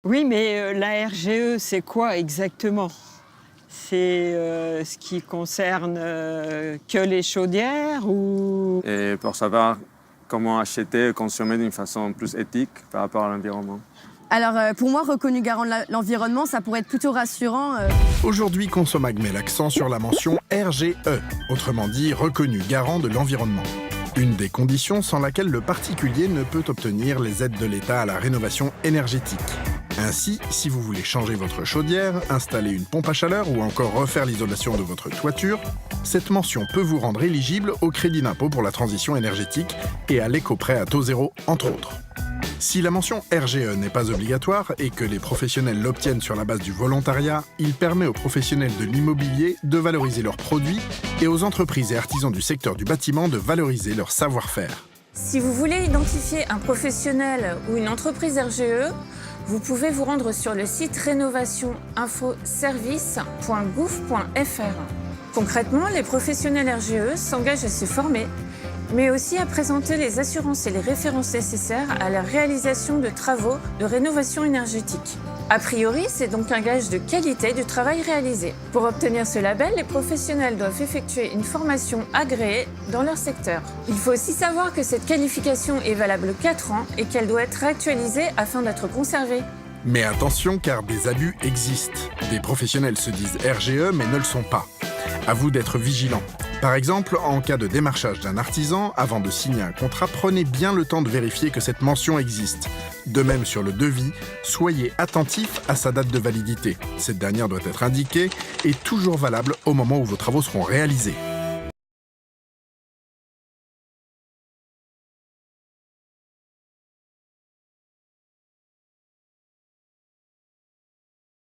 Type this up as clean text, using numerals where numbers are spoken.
Oui, mais la RGE, c'est quoi exactement? C'est ce qui concerne que les chaudières ou... Et pour savoir comment acheter et consommer d'une façon plus éthique par rapport à l'environnement. Alors, pour moi, reconnu garant de l'environnement, ça pourrait être plutôt rassurant. Aujourd'hui, Consomag met l'accent sur la mention RGE, autrement dit reconnu garant de l'environnement. Une des conditions sans laquelle le particulier ne peut obtenir les aides de l'État à la rénovation énergétique. Ainsi, si vous voulez changer votre chaudière, installer une pompe à chaleur ou encore refaire l'isolation de votre toiture, cette mention peut vous rendre éligible au crédit d'impôt pour la transition énergétique et à l'éco-prêt à taux zéro, entre autres. Si la mention RGE n'est pas obligatoire et que les professionnels l'obtiennent sur la base du volontariat, il permet aux professionnels de l'immobilier de valoriser leurs produits et aux entreprises et artisans du secteur du bâtiment de valoriser leur savoir-faire. Si vous voulez identifier un professionnel ou une entreprise RGE, vous pouvez vous rendre sur le site rénovationinfoservice.gouv.fr. Concrètement, les professionnels RGE s'engagent à se former, mais aussi à présenter les assurances et les références nécessaires à la réalisation de travaux de rénovation énergétique. A priori, c'est donc un gage de qualité du travail réalisé. Pour obtenir ce label, les professionnels doivent effectuer une formation agréée dans leur secteur. Il faut aussi savoir que cette qualification est valable 4 ans et qu'elle doit être réactualisée afin d'être conservée. Mais attention, car des abus existent. Des professionnels se disent RGE mais ne le sont pas. À vous d'être vigilant. Par exemple, en cas de démarchage d'un artisan, avant de signer un contrat, prenez bien le temps de vérifier que cette mention existe. De même sur le devis, soyez attentif à sa date de validité. Cette dernière doit être indiquée et toujours valable au moment où vos travaux seront réalisés.